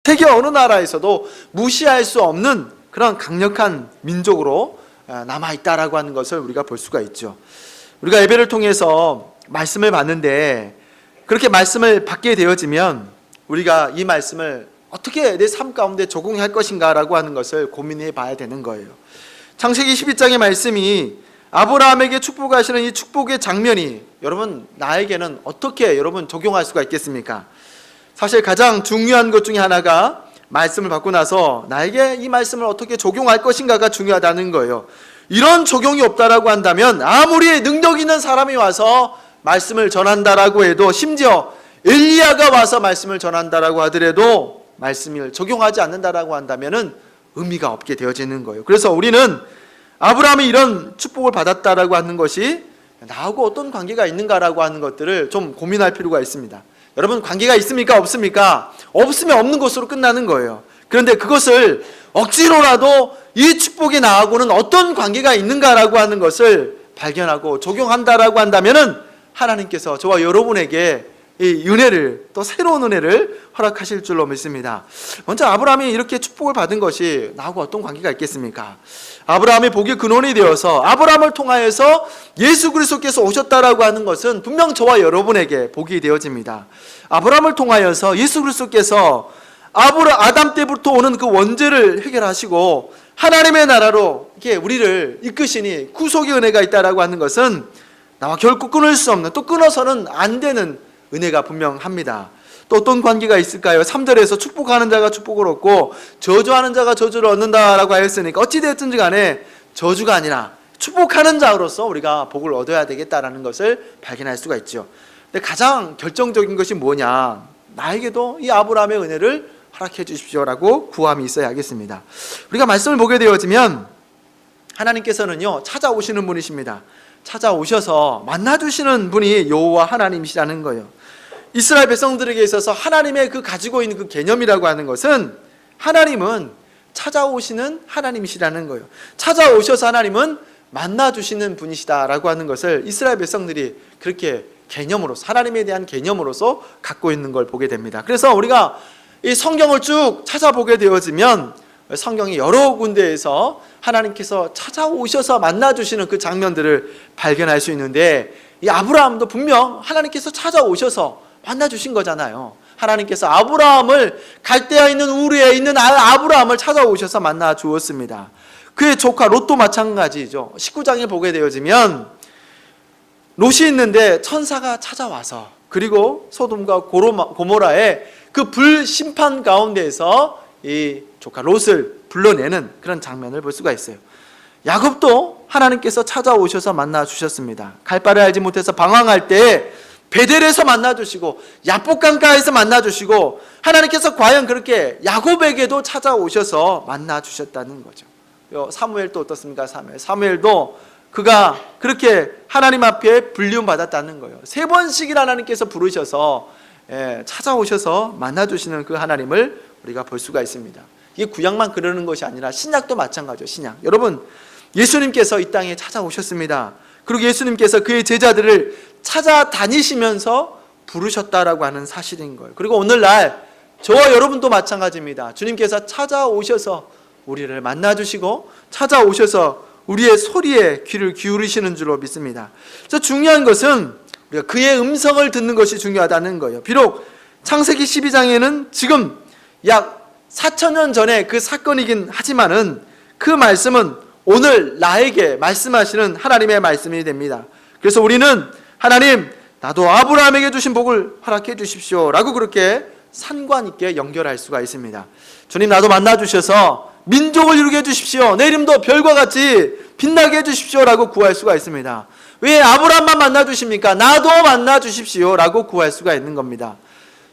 세계 어느 나라에서도 무시할 수 없는 그런 강력한 민족으로 남아있다라고 하는 것을 우리가 볼 수가 있죠. 우리가 예배를 통해서 말씀을 받는데 그렇게 말씀을 받게 되어지면 우리가 이 말씀을 어떻게 내 삶 가운데 적용할 것인가라고 하는 것을 고민해 봐야 되는 거예요. 창세기 12장의 말씀이 아브라함에게 축복하시는 이 축복의 장면이 여러분 나에게는 어떻게 여러분 적용할 수가 있겠습니까? 사실 가장 중요한 것 중에 하나가 말씀을 받고 나서 나에게 이 말씀을 어떻게 적용할 것인가가 중요하다는 거예요. 이런 적용이 없다라고 한다면 아무리 능력 있는 사람이 와서 말씀을 전한다라고 해도, 심지어 엘리야가 와서 말씀을 전한다라고 하더라도 말씀을 적용하지 않는다라고 한다면은 의미가 없게 되어지는 거예요. 그래서 우리는 아브라함이 이런 축복을 받았다라고 하는 것이 나하고 어떤 관계가 있는가라고 하는 것들을 좀 고민할 필요가 있습니다. 여러분, 관계가 있습니까? 없습니까? 없으면 없는 것으로 끝나는 거예요. 그런데 그것을 억지로라도 이 축복이 나하고는 어떤 관계가 있는가라고 하는 것을 발견하고 적용한다라고 한다면은 하나님께서 저와 여러분에게 이 은혜를, 또 새로운 은혜를 허락하실 줄로 믿습니다. 먼저 아브라함이 이렇게 축복을 받은 것이 나하고 어떤 관계가 있겠습니까? 아브라함의 복의 근원이 되어서 아브라함을 통하여서 예수 그리스도께서 오셨다라고 하는 것은 분명 저와 여러분에게 복이 되어집니다. 아브라함을 통하여서 예수 그리스도께서 아담 때부터 오는 그 원죄를 해결하시고 하나님의 나라로 이렇게 우리를 이끄시니 구속의 은혜가 있다라고 하는 것은 나와 결코 끊을 수 없는, 또 끊어서는 안 되는 은혜가 분명합니다. 또 어떤 관계가 있을까요? 3절에서 축복하는 자가 축복을 얻고 저주하는 자가 저주를 얻는다라고 하였으니까 어찌되었든지 간에 저주가 아니라 축복하는 자로서 우리가 복을 얻어야 되겠다라는 것을 발견할 수가 있죠. 근데 가장 결정적인 것이 뭐냐? 나에게도 이 아브라함의 은혜를 허락해 주십시오라고 구함이 있어야 하겠습니다. 우리가 말씀을 보게 되어지면 하나님께서는요, 찾아오시는 분이십니다. 찾아오셔서 만나주시는 분이 여호와 하나님이시라는 거예요. 이스라엘 백성들에게 있어서 하나님의 그 가지고 있는 그 개념이라고 하는 것은 하나님은 찾아오시는 하나님이시라는 거예요. 찾아오셔서 하나님은 만나주시는 분이시다라고 하는 것을 이스라엘 백성들이 그렇게 개념으로서, 하나님에 대한 개념으로서 갖고 있는 걸 보게 됩니다. 그래서 우리가 이 성경을 쭉 찾아보게 되어지면 성경이 여러 군데에서 하나님께서 찾아오셔서 만나주시는 그 장면들을 발견할 수 있는데, 이 아브라함도 분명 하나님께서 찾아오셔서 만나주신 거잖아요. 하나님께서 아브라함을, 갈대아에 있는 우르에 있는 아브라함을 찾아오셔서 만나 주었습니다. 그의 조카 롯도 마찬가지죠. 19장에 보게 되어지면 롯이 있는데 천사가 찾아와서, 그리고 소돔과 고모라의 그 불심판 가운데에서 이 조카 롯을 불러내는 그런 장면을 볼 수가 있어요. 야곱도 하나님께서 찾아오셔서 만나 주셨습니다. 갈 바를 알지 못해서 방황할 때 베델에서 만나 주시고 야복강가에서 만나 주시고, 하나님께서 과연 그렇게 야곱에게도 찾아오셔서 만나 주셨다는 거죠. 사무엘도 어떻습니까? 사무엘도 그가 그렇게 하나님 앞에 불리움 받았다는 거예요. 3번씩이나 하나님께서 부르셔서 찾아오셔서 만나 주시는 그 하나님을 우리가 볼 수가 있습니다. 이게 구약만 그러는 것이 아니라 신약도 마찬가지죠. 신약. 여러분, 예수님께서 이 땅에 찾아오셨습니다. 그리고 예수님께서 그의 제자들을 찾아다니시면서 부르셨다라고 하는 사실인 거예요. 그리고 오늘날 저와 여러분도 마찬가지입니다. 주님께서 찾아오셔서 우리를 만나주시고 찾아오셔서 우리의 소리에 귀를 기울이시는 줄로 믿습니다. 그래서 중요한 것은 우리가 그의 음성을 듣는 것이 중요하다는 거예요. 비록 창세기 12장에는 지금 약 4,000년 전에 그 사건이긴 하지만은 그 말씀은 오늘 나에게 말씀하시는 하나님의 말씀이 됩니다. 그래서 우리는 하나님, 나도 아브라함에게 주신 복을 허락해 주십시오 라고 그렇게 상관 있게 연결할 수가 있습니다. 주님, 나도 만나주셔서 민족을 이루게 해주십시오. 내 이름도 별과 같이 빛나게 해주십시오 라고 구할 수가 있습니다. 왜 아브라함만 만나주십니까? 나도 만나주십시오 라고 구할 수가 있는 겁니다.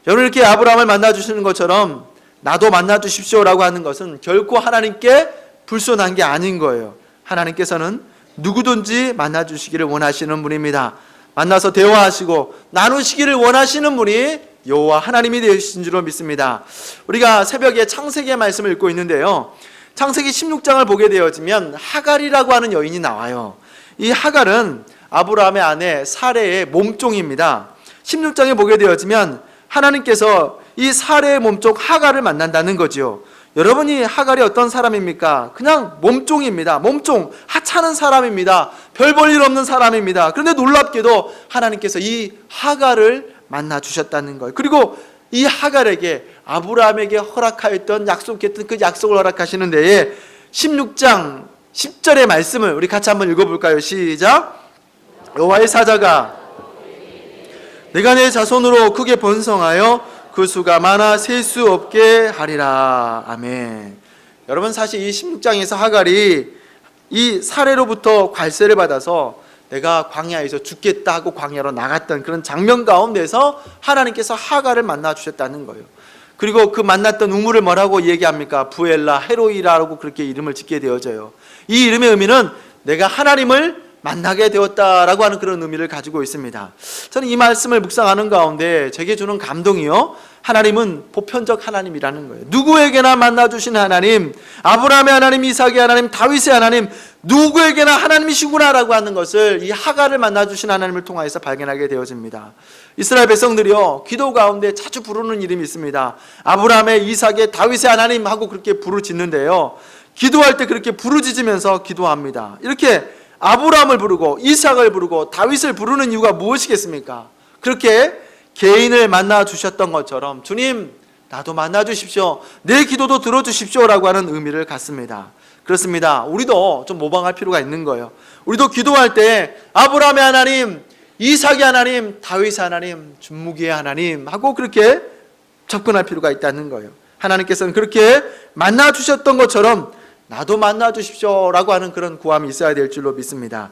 여러분, 이렇게 아브라함을 만나주시는 것처럼 나도 만나주십시오 라고 하는 것은 결코 하나님께 불손한 게 아닌 거예요. 하나님께서는 누구든지 만나주시기를 원하시는 분입니다. 만나서 대화하시고 나누시기를 원하시는 분이 여호와 하나님이 되신 줄로 믿습니다. 우리가 새벽에 창세기의 말씀을 읽고 있는데요, 창세기 16장을 보게 되어지면 하갈이라고 하는 여인이 나와요. 이 하갈은 아브라함의 아내 사레의 몸종입니다. 16장에 보게 되어지면 하나님께서 이 사례의 몸종 하갈을 만난다는 거지요. 여러분이 하갈이 어떤 사람입니까? 그냥 몸종입니다. 몸종, 하찮은 사람입니다. 별 볼 일 없는 사람입니다. 그런데 놀랍게도 하나님께서 이 하갈을 만나 주셨다는 거예요. 그리고 이 하갈에게 아브라함에게 허락하였던 약속했던 그 약속을 허락하시는 데에 16장 10절의 말씀을 우리 같이 한번 읽어볼까요? 시작. 여호와의 사자가 내가 내 자손으로 크게 번성하여 그 수가 많아 셀 수 없게 하리라. 아멘. 여러분, 사실 이 16장에서 하갈이 이 사례로부터 괄세를 받아서 내가 광야에서 죽겠다 하고 광야로 나갔던 그런 장면 가운데서 하나님께서 하갈을 만나 주셨다는 거예요. 그리고 그 만났던 우물을 뭐라고 얘기합니까? 부엘라 헤로이라고 그렇게 이름을 짓게 되어져요. 이 이름의 의미는 내가 하나님을 만나게 되었다라고 하는 그런 의미를 가지고 있습니다. 저는 이 말씀을 묵상하는 가운데 제게 주는 감동이요, 하나님은 보편적 하나님이라는 거예요. 누구에게나 만나주신 하나님, 아브라함의 하나님, 이삭의 하나님, 다윗의 하나님, 누구에게나 하나님이시구나라고 하는 것을 이 하갈을 만나주신 하나님을 통하여서 발견하게 되어집니다. 이스라엘 백성들이요, 기도 가운데 자주 부르는 이름이 있습니다. 아브라함의, 이삭의, 다윗의 하나님 하고 그렇게 부르짖는데요, 기도할 때 그렇게 부르짖으면서 기도합니다. 이렇게 아브라함을 부르고 이삭을 부르고 다윗을 부르는 이유가 무엇이겠습니까? 그렇게 개인을 만나 주셨던 것처럼 주님, 나도 만나 주십시오, 내 기도도 들어 주십시오라고 하는 의미를 갖습니다. 그렇습니다. 우리도 좀 모방할 필요가 있는 거예요. 우리도 기도할 때 아브라함의 하나님, 이삭의 하나님, 다윗의 하나님, 준무기의 하나님 하고 그렇게 접근할 필요가 있다는 거예요. 하나님께서는 그렇게 만나 주셨던 것처럼 나도 만나 주십시오 라고 하는 그런 구함이 있어야 될 줄로 믿습니다.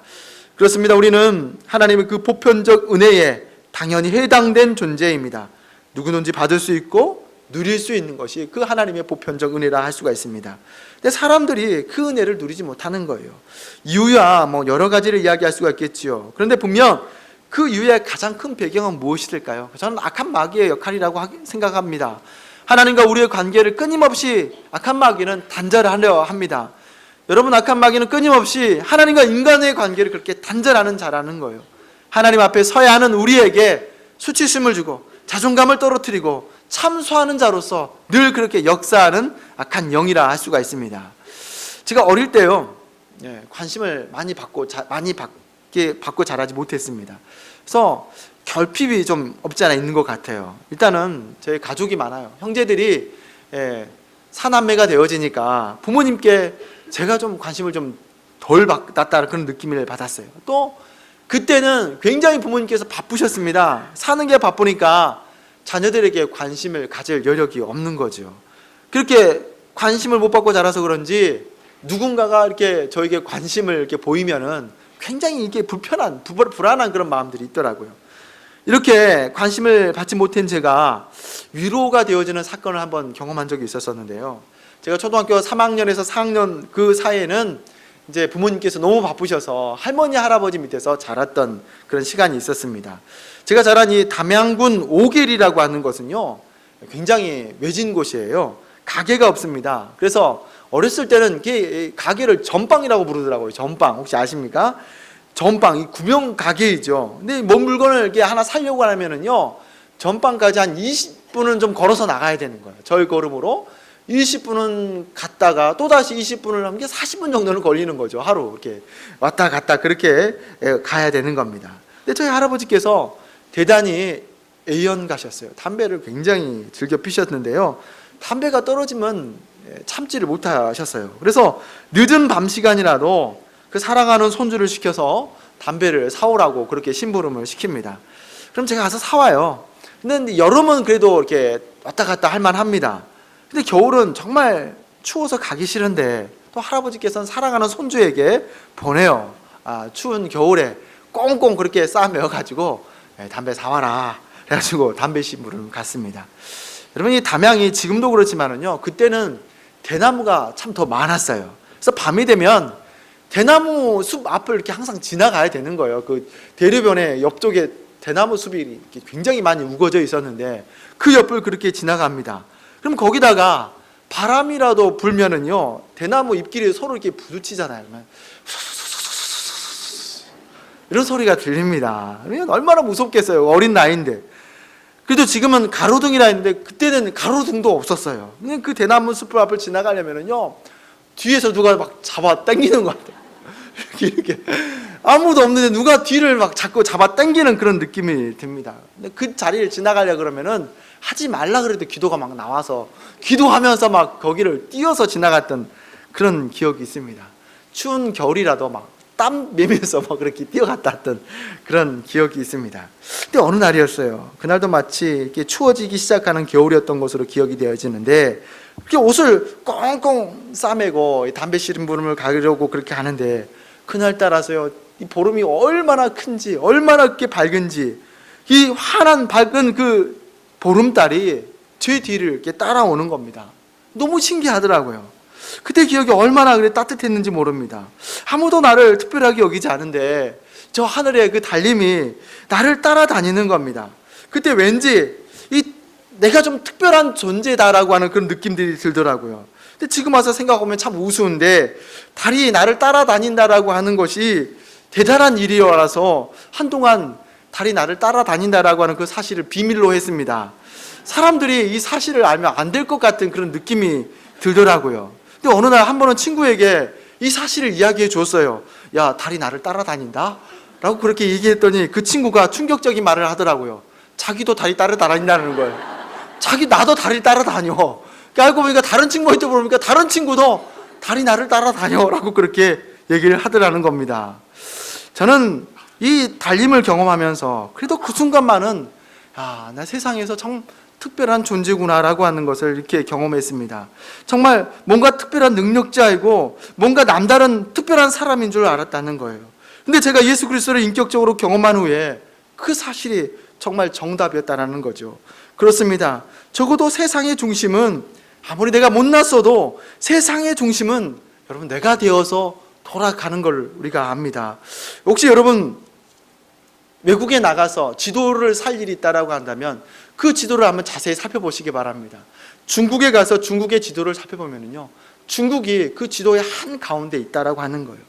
그렇습니다. 우리는 하나님의 그 보편적 은혜에 당연히 해당된 존재입니다. 누구든지 받을 수 있고 누릴 수 있는 것이 그 하나님의 보편적 은혜라 할 수가 있습니다. 근데 사람들이 그 은혜를 누리지 못하는 거예요. 이유야 뭐 여러 가지를 이야기할 수가 있겠지요. 그런데 분명 그 이유의 가장 큰 배경은 무엇일까요? 저는 악한 마귀의 역할이라고 생각합니다. 하나님과 우리의 관계를 끊임없이 악한 마귀는 단절하려 합니다. 여러분, 악한 마귀는 끊임없이 하나님과 인간의 관계를 그렇게 단절하는 자라는 거예요. 하나님 앞에 서야 하는 우리에게 수치심을 주고 자존감을 떨어뜨리고 참소하는 자로서 늘 그렇게 역사하는 악한 영이라 할 수가 있습니다. 제가 어릴 때요, 관심을 많이 받고 자라지 못했습니다. 그래서 결핍이 좀 없지 않아 있는 것 같아요. 일단은 저희 가족이 많아요. 형제들이 사남매가 되어지니까 부모님께 제가 좀 관심을 좀 덜 받았다는 그런 느낌을 받았어요. 또 그때는 굉장히 부모님께서 바쁘셨습니다. 사는 게 바쁘니까 자녀들에게 관심을 가질 여력이 없는 거죠. 그렇게 관심을 못 받고 자라서 그런지 누군가가 이렇게 저에게 관심을 이렇게 보이면은 굉장히 이게 불안한 그런 마음들이 있더라고요. 이렇게 관심을 받지 못한 제가 위로가 되어지는 사건을 한번 경험한 적이 있었는데요. 제가 초등학교 3학년에서 4학년 그 사이에는 이제 부모님께서 너무 바쁘셔서 할머니, 할아버지 밑에서 자랐던 그런 시간이 있었습니다. 제가 자란 이 담양군 오길이라고 하는 것은요, 굉장히 외진 곳이에요. 가게가 없습니다. 그래서 어렸을 때는 가게를 전방이라고 부르더라고요. 전방, 혹시 아십니까? 전방, 이 구명 가게이죠. 근데 뭔 물건을 이렇게 하나 사려고 하면은요, 전방까지 한 20분은 좀 걸어서 나가야 되는 거예요. 저희 걸음으로 20분은 갔다가 또 다시 20분을 하면 40분 정도는 걸리는 거죠. 하루 이렇게 왔다 갔다 그렇게 가야 되는 겁니다. 근데 저희 할아버지께서 대단히 애연가셨어요. 담배를 굉장히 즐겨 피셨는데요, 담배가 떨어지면 참지를 못하셨어요. 그래서 늦은 밤 시간이라도 그 사랑하는 손주를 시켜서 담배를 사오라고 그렇게 심부름을 시킵니다. 그럼 제가 가서 사와요. 근데 여름은 그래도 이렇게 왔다 갔다 할 만합니다. 근데 겨울은 정말 추워서 가기 싫은데 또 할아버지께서는 사랑하는 손주에게 보내요. 추운 겨울에 꽁꽁 그렇게 싸매어가지고 담배 사와라 그래가지고 담배 심부름 갔습니다. 여러분, 이 담양이 지금도 그렇지만은요, 그때는 대나무가 참 더 많았어요. 그래서 밤이 되면 대나무 숲 앞을 이렇게 항상 지나가야 되는 거예요. 그 대류변의 옆쪽에 대나무 숲이 굉장히 많이 우거져 있었는데 그 옆을 그렇게 지나갑니다. 그럼 거기다가 바람이라도 불면은요, 대나무 잎끼리 서로 이렇게 부딪히잖아요. 이런 소리가 들립니다. 얼마나 무섭겠어요. 어린 나이인데. 그래도 지금은 가로등이라 했는데 그때는 가로등도 없었어요. 그냥 그 대나무 숲 앞을 지나가려면은요, 뒤에서 누가 막 잡아 당기는 것 같아요. 이렇게 아무도 없는데 누가 뒤를 막 자꾸 잡아 당기는 그런 느낌이 듭니다. 근데 그 자리를 지나가려 그러면은 하지 말라 그래도 기도가 막 나와서 기도하면서 막 거기를 뛰어서 지나갔던 그런 기억이 있습니다. 추운 겨울이라도 막 땀 매면서 막 그렇게 뛰어갔다 왔던 그런 기억이 있습니다. 근데 어느 날이었어요. 그날도 마치 이렇게 추워지기 시작하는 겨울이었던 것으로 기억이 되어지는데, 그렇게 옷을 꽁꽁 싸매고 담배 씨름부름을 가려고 그렇게 하는데, 그날 따라서요, 이 보름이 얼마나 큰지, 얼마나 그렇게 밝은지, 이 환한 밝은 그 보름달이 제 뒤를 이렇게 따라오는 겁니다. 너무 신기하더라고요. 그때 기억이 얼마나 그래 따뜻했는지 모릅니다. 아무도 나를 특별하게 여기지 않은데 저 하늘의 그 달림이 나를 따라다니는 겁니다. 그때 왠지 내가 좀 특별한 존재다라고 하는 그런 느낌들이 들더라고요. 근데 지금 와서 생각하면 참 우스운데, 달이 나를 따라다닌다라고 하는 것이 대단한 일이라서 한동안 달이 나를 따라다닌다라고 하는 그 사실을 비밀로 했습니다. 사람들이 이 사실을 알면 안 될 것 같은 그런 느낌이 들더라고요. 근데 어느 날 한 번은 친구에게 이 사실을 이야기해 줬어요. 야, 달이 나를 따라다닌다? 라고 그렇게 얘기했더니 그 친구가 충격적인 말을 하더라고요. 자기도 달이 따라다닌다는 거예요. 나도 달이 따라다녀. 알고 보니까 다른 친구한테 물어보니까 다른 친구도 달이 나를 따라다녀 라고 그렇게 얘기를 하더라는 겁니다. 저는 이 달림을 경험하면서 그래도 그 순간만은 나 세상에서 참 특별한 존재구나라고 하는 것을 이렇게 경험했습니다. 정말 뭔가 특별한 능력자이고 뭔가 남다른 특별한 사람인 줄 알았다는 거예요. 근데 제가 예수 그리스도를 인격적으로 경험한 후에 그 사실이 정말 정답이었다는 거죠. 그렇습니다. 적어도 세상의 중심은, 아무리 내가 못났어도 세상의 중심은 여러분 내가 되어서 돌아가는 걸 우리가 압니다. 혹시 여러분 외국에 나가서 지도를 살 일이 있다라고 한다면 그 지도를 한번 자세히 살펴보시기 바랍니다. 중국에 가서 중국의 지도를 살펴보면요, 중국이 그 지도의 한 가운데 있다라고 하는 거예요.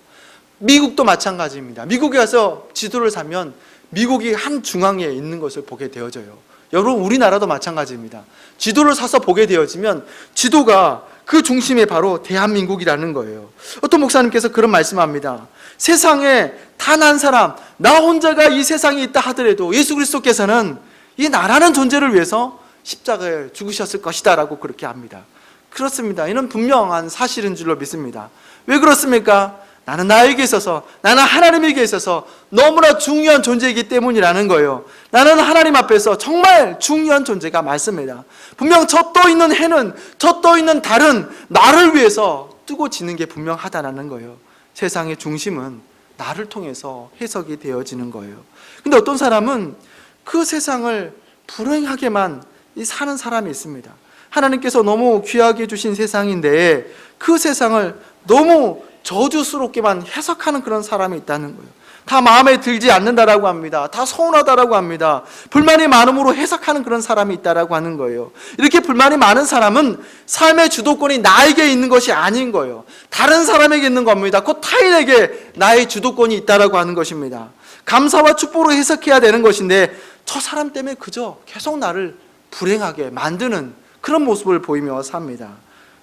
미국도 마찬가지입니다. 미국에 가서 지도를 사면 미국이 한 중앙에 있는 것을 보게 되어져요. 여러분 우리나라도 마찬가지입니다. 지도를 사서 보게 되어지면 지도가 그 중심에 바로 대한민국이라는 거예요. 어떤 목사님께서 그런 말씀합니다. 세상에 단 한 사람, 나 혼자가 이 세상에 있다 하더라도 예수 그리스도께서는 이 나라는 존재를 위해서 십자가에 죽으셨을 것이다 라고 그렇게 합니다. 그렇습니다. 이는 분명한 사실인 줄로 믿습니다. 왜 그렇습니까? 나는 나에게 있어서, 나는 하나님에게 있어서 너무나 중요한 존재이기 때문이라는 거예요. 나는 하나님 앞에서 정말 중요한 존재가 맞습니다. 분명 저 떠 있는 해는, 저 떠 있는 달은 나를 위해서 뜨고 지는 게 분명하다는 거예요. 세상의 중심은 나를 통해서 해석이 되어지는 거예요. 근데 어떤 사람은 그 세상을 불행하게만 사는 사람이 있습니다. 하나님께서 너무 귀하게 주신 세상인데 그 세상을 너무 저주스럽게만 해석하는 그런 사람이 있다는 거예요. 다 마음에 들지 않는다라고 합니다. 다 서운하다라고 합니다. 불만이 많음으로 해석하는 그런 사람이 있다라고 하는 거예요. 이렇게 불만이 많은 사람은 삶의 주도권이 나에게 있는 것이 아닌 거예요. 다른 사람에게 있는 겁니다. 곧 타인에게 나의 주도권이 있다라고 하는 것입니다. 감사와 축복으로 해석해야 되는 것인데 저 사람 때문에 그저 계속 나를 불행하게 만드는 그런 모습을 보이며 삽니다.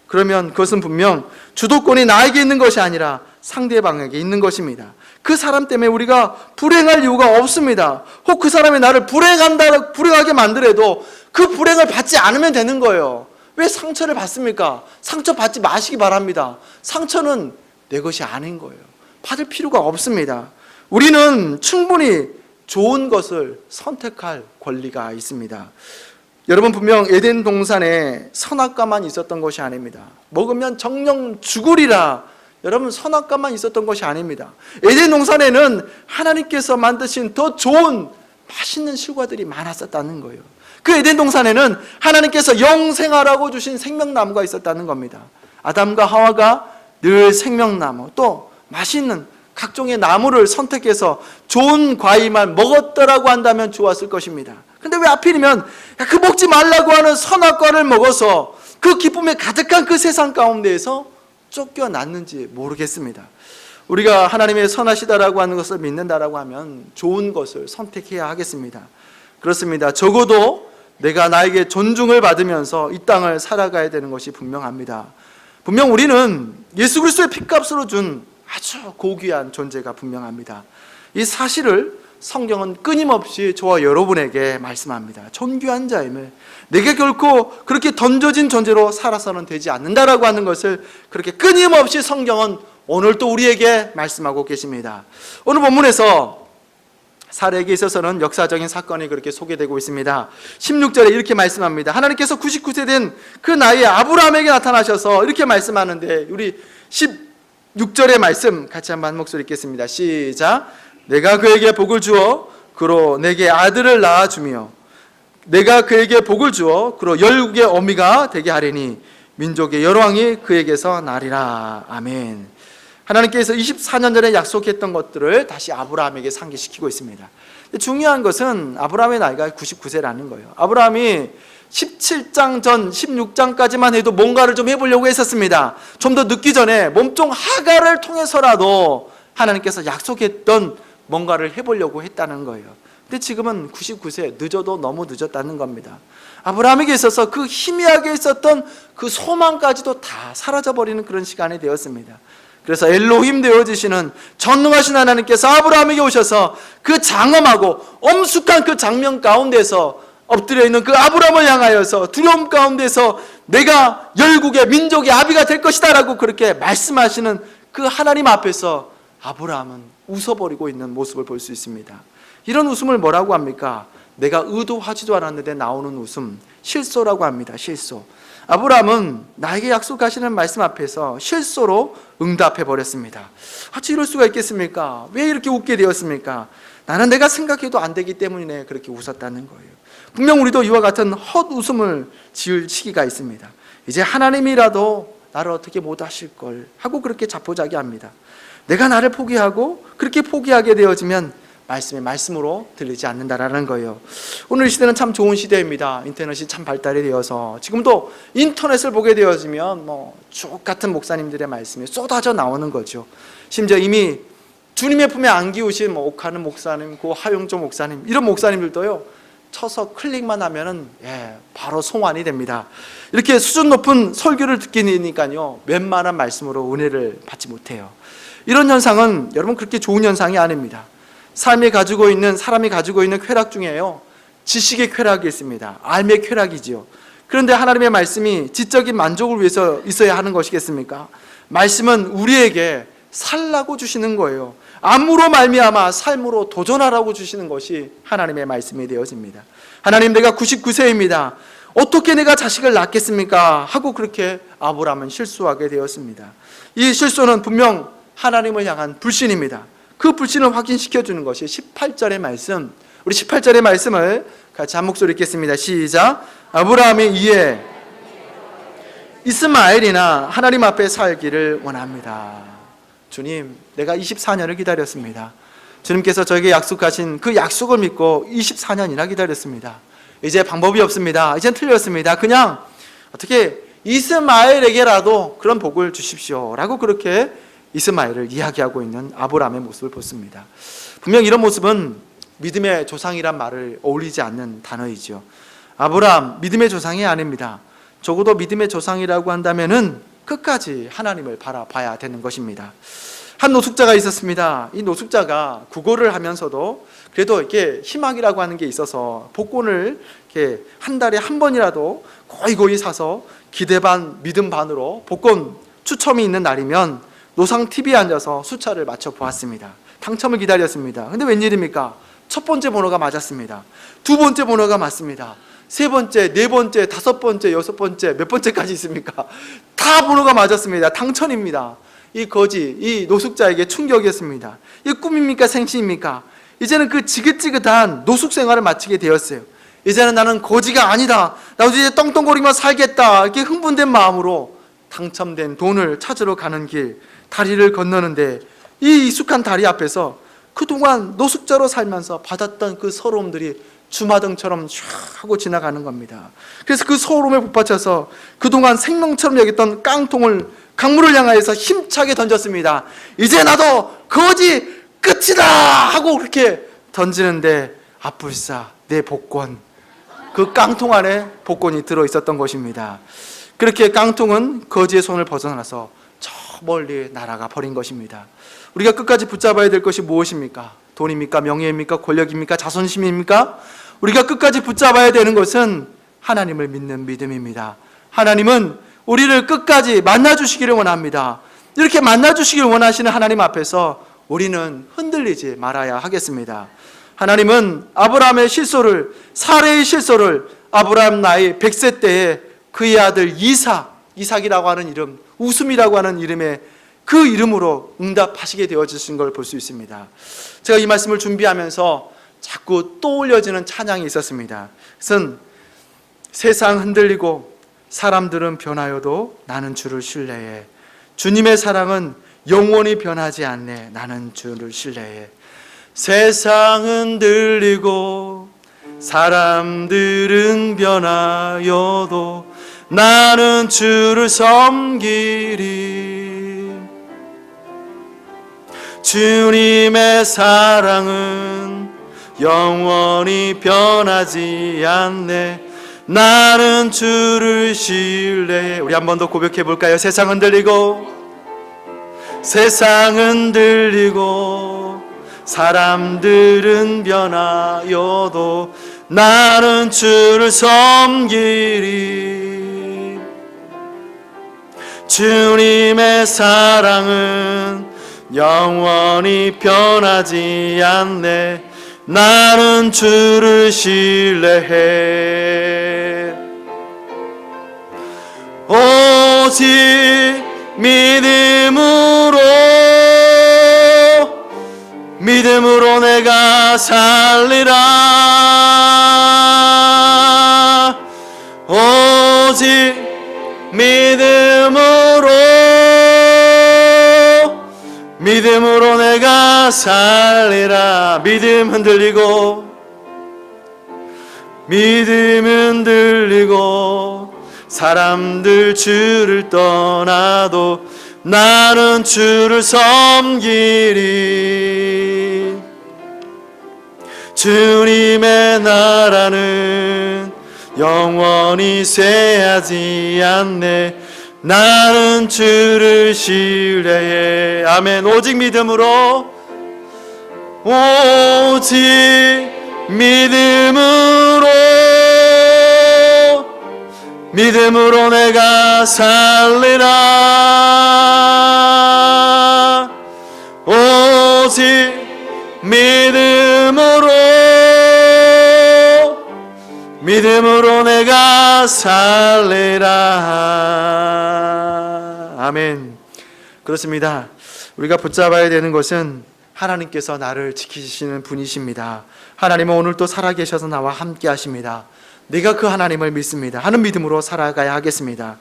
그러면 그것은 분명 주도권이 나에게 있는 것이 아니라 상대방에게 있는 것입니다. 그 사람 때문에 우리가 불행할 이유가 없습니다. 혹 그 사람이 나를 불행하게 만들어도 그 불행을 받지 않으면 되는 거예요. 왜 상처를 받습니까? 상처 받지 마시기 바랍니다. 상처는 내 것이 아닌 거예요. 받을 필요가 없습니다. 우리는 충분히 좋은 것을 선택할 권리가 있습니다. 여러분 분명 에덴 동산에 선악과만 있었던 것이 아닙니다. 먹으면 정령 죽으리라. 여러분 선악과만 있었던 것이 아닙니다. 에덴 동산에는 하나님께서 만드신 더 좋은 맛있는 실과들이 많았었다는 거예요. 그 에덴 동산에는 하나님께서 영생하라고 주신 생명나무가 있었다는 겁니다. 아담과 하와가 늘 생명나무, 또 맛있는 각종의 나무를 선택해서 좋은 과일만 먹었더라고 한다면 좋았을 것입니다. 근데 왜 하필이면 그 먹지 말라고 하는 선악과를 먹어서 그 기쁨에 가득한 그 세상 가운데에서 쫓겨났는지 모르겠습니다. 우리가 하나님의 선하시다라고 하는 것을 믿는다라고 하면 좋은 것을 선택해야 하겠습니다. 그렇습니다. 적어도 내가 나에게 존중을 받으면서 이 땅을 살아가야 되는 것이 분명합니다. 분명 우리는 예수 그리스도의 핏값으로 준 아주 고귀한 존재가 분명합니다. 이 사실을 성경은 끊임없이 저와 여러분에게 말씀합니다. 존귀한 자임을, 내게 결코 그렇게 던져진 존재로 살아서는 되지 않는다라고 하는 것을 그렇게 끊임없이 성경은 오늘 또 우리에게 말씀하고 계십니다. 오늘 본문에서 사례에게 있어서는 역사적인 사건이 그렇게 소개되고 있습니다. 16절에 이렇게 말씀합니다. 하나님께서 99세 된 그 나이에 아브라함에게 나타나셔서 이렇게 말씀하는데, 우리 16절의 말씀 같이 한번 한 목소리 읽겠습니다. 시작. 내가 그에게 복을 주어 그로 내게 아들을 낳아주며 내가 그에게 복을 주어 그로 열국의 어미가 되게 하리니 민족의 여러 왕이 그에게서 나리라. 아멘. 하나님께서 24년 전에 약속했던 것들을 다시 아브라함에게 상기시키고 있습니다. 중요한 것은 아브라함의 나이가 99세라는 거예요. 아브라함이 17장 전 16장까지만 해도 뭔가를 좀 해보려고 했었습니다. 좀 더 늦기 전에 몸종 하갈을 통해서라도 하나님께서 약속했던 뭔가를 해보려고 했다는 거예요. 근데 지금은 99세, 늦어도 너무 늦었다는 겁니다. 아브라함에게 있어서 그 희미하게 있었던 그 소망까지도 다 사라져버리는 그런 시간이 되었습니다. 그래서 엘로힘 되어지시는 전능하신 하나님께서 아브라함에게 오셔서 그 장엄하고 엄숙한 그 장면 가운데서 엎드려 있는 그 아브라함을 향하여서 두려움 가운데서 내가 열국의 민족의 아비가 될 것이다 라고 그렇게 말씀하시는 그 하나님 앞에서 아브라함은 웃어버리고 있는 모습을 볼 수 있습니다. 이런 웃음을 뭐라고 합니까? 내가 의도하지도 않았는데 나오는 웃음, 실소라고 합니다. 실소. 아브라함은 나에게 약속하시는 말씀 앞에서 실소로 응답해 버렸습니다. 어찌 이럴 수가 있겠습니까? 왜 이렇게 웃게 되었습니까? 나는 내가 생각해도 안 되기 때문에 그렇게 웃었다는 거예요. 분명 우리도 이와 같은 헛웃음을 지을 시기가 있습니다. 이제 하나님이라도 나를 어떻게 못하실 걸 하고 그렇게 자포자기합니다. 내가 나를 포기하고 그렇게 포기하게 되어지면 말씀이 말씀으로 들리지 않는다라는 거예요. 오늘 이 시대는 참 좋은 시대입니다. 인터넷이 참 발달이 되어서 지금도 인터넷을 보게 되어지면 쭉 같은 목사님들의 말씀이 쏟아져 나오는 거죠. 심지어 이미 주님의 품에 안기우신 옥하는 목사님, 고 하용조 목사님, 이런 목사님들도요, 쳐서 클릭만 하면은 바로 송환이 됩니다. 이렇게 수준 높은 설교를 듣게 되니까요, 웬만한 말씀으로 은혜를 받지 못해요. 이런 현상은 여러분 그렇게 좋은 현상이 아닙니다. 사람이 가지고 있는 쾌락 중에요, 지식의 쾌락이 있습니다. 삶의 쾌락이지요. 그런데 하나님의 말씀이 지적인 만족을 위해서 있어야 하는 것이겠습니까? 말씀은 우리에게 살라고 주시는 거예요. 암으로 말미암아 삶으로 도전하라고 주시는 것이 하나님의 말씀이 되어집니다. 하나님, 내가 99세입니다. 어떻게 내가 자식을 낳겠습니까? 하고 그렇게 아브라함은 실수하게 되었습니다. 이 실수는 분명 하나님을 향한 불신입니다. 그 불신을 확인시켜 주는 것이 18절의 말씀, 우리 18절의 말씀을 같이 한 목소리 읽겠습니다. 시작. 아브라함이 이에 이스마엘이나 하나님 앞에 살기를 원합니다. 주님, 내가 24년을 기다렸습니다. 주님께서 저에게 약속하신 그 약속을 믿고 24년이나 기다렸습니다. 이제 방법이 없습니다. 이젠 틀렸습니다. 그냥 어떻게 이스마엘에게라도 그런 복을 주십시오 라고 그렇게 이스마엘을 이야기하고 있는 아브라함의 모습을 보습니다. 분명 이런 모습은 믿음의 조상이란 말을 어울리지 않는 단어이죠. 아브라함, 믿음의 조상이 아닙니다. 적어도 믿음의 조상이라고 한다면은 끝까지 하나님을 바라봐야 되는 것입니다. 한 노숙자가 있었습니다. 이 노숙자가 구걸을 하면서도 그래도 이렇게 희망이라고 하는 게 있어서 복권을 이렇게 한 달에 한 번이라도 고이고이 사서 기대 반 믿음 반으로 복권 추첨이 있는 날이면 노상 TV에 앉아서 숫자를 맞춰 보았습니다. 당첨을 기다렸습니다. 근데 웬일입니까? 첫 번째 번호가 맞았습니다. 두 번째 번호가 맞습니다. 세 번째, 네 번째, 다섯 번째, 여섯 번째, 몇 번째까지 있습니까? 다 번호가 맞았습니다. 당첨입니다. 이 거지, 이 노숙자에게 충격이었습니다. 이게 꿈입니까? 생시입니까? 이제는 그 지긋지긋한 노숙 생활을 마치게 되었어요. 이제는 나는 거지가 아니다. 나도 이제 떵떵거리며 살겠다. 이렇게 흥분된 마음으로 당첨된 돈을 찾으러 가는 길, 다리를 건너는데 이 익숙한 다리 앞에서 그동안 노숙자로 살면서 받았던 그 서러움들이 주마등처럼 쫙 하고 지나가는 겁니다. 그래서 그 서러움에 북받쳐서 그동안 생명처럼 여겼던 깡통을 강물을 향하여서 힘차게 던졌습니다. 이제 나도 거지 끝이다 하고 그렇게 던지는데 아뿔싸 내 복권 그 깡통 안에 복권이 들어 있었던 것입니다. 그렇게 깡통은 거지의 손을 벗어나서 저 멀리 날아가 버린 것입니다. 우리가 끝까지 붙잡아야 될 것이 무엇입니까? 돈입니까? 명예입니까? 권력입니까? 자존심입니까? 우리가 끝까지 붙잡아야 되는 것은 하나님을 믿는 믿음입니다. 하나님은 우리를 끝까지 만나주시기를 원합니다. 이렇게 만나주시기를 원하시는 하나님 앞에서 우리는 흔들리지 말아야 하겠습니다. 하나님은 아브라함의 실소를, 사레의 실소를 아브라함 나이 100세 때에 그의 아들 이삭이라고 하는 이름, 웃음이라고 하는 이름의 그 이름으로 응답하시게 되어지신 걸 볼 수 있습니다. 제가 이 말씀을 준비하면서 자꾸 떠올려지는 찬양이 있었습니다. 그것은 세상 흔들리고 사람들은 변하여도 나는 주를 신뢰해. 주님의 사랑은 영원히 변하지 않네. 나는 주를 신뢰해. 세상 흔들리고 사람들은 변하여도 나는 주를 섬기리. 주님의 사랑은 영원히 변하지 않네. 나는 주를 신뢰해. 우리 한 번 더 고백해 볼까요? 세상 흔들리고 사람들은 변하여도 나는 주를 섬기리. 주님의 사랑은 영원히 변하지 않네. 나는 주를 신뢰해. 오직 믿음으로 내가 살리라. 오직 믿음으로 내가 살리라. 믿음 흔들리고 사람들 주를 떠나도 나는 주를 섬기리. 주님의 나라는 영원히 쇠하지 않네. 나는 주를 신뢰해. 아멘. 오직 믿음으로 내가 살리라. 오직 믿음으로 내가 살리라. 아멘. 그렇습니다. 우리가 붙잡아야 되는 것은 하나님께서 나를 지키시는 분이십니다. 하나님은 오늘도 살아계셔서 나와 함께 하십니다. 내가 그 하나님을 믿습니다 하는 믿음으로 살아가야 하겠습니다.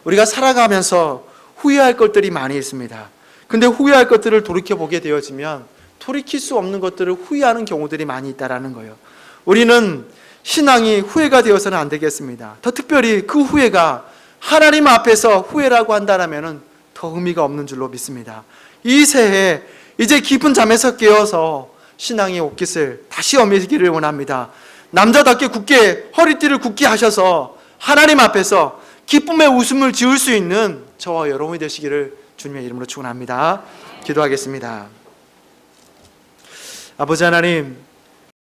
우리가 살아가면서 후회할 것들이 많이 있습니다. 근데 후회할 것들을 돌이켜보게 되어지면 돌이킬 수 없는 것들을 후회하는 경우들이 많이 있다는 거예요. 우리는 신앙이 후회가 되어서는 안 되겠습니다. 더 특별히 그 후회가 하나님 앞에서 후회라고 한다면 더 의미가 없는 줄로 믿습니다. 이 새해 이제 깊은 잠에서 깨어서 신앙의 옷깃을 다시 어미기를 원합니다. 남자답게 굳게 허리띠를 굳게 하셔서 하나님 앞에서 기쁨의 웃음을 지을 수 있는 저와 여러분이 되시기를 주님의 이름으로 축원합니다. 기도하겠습니다. 아버지 하나님,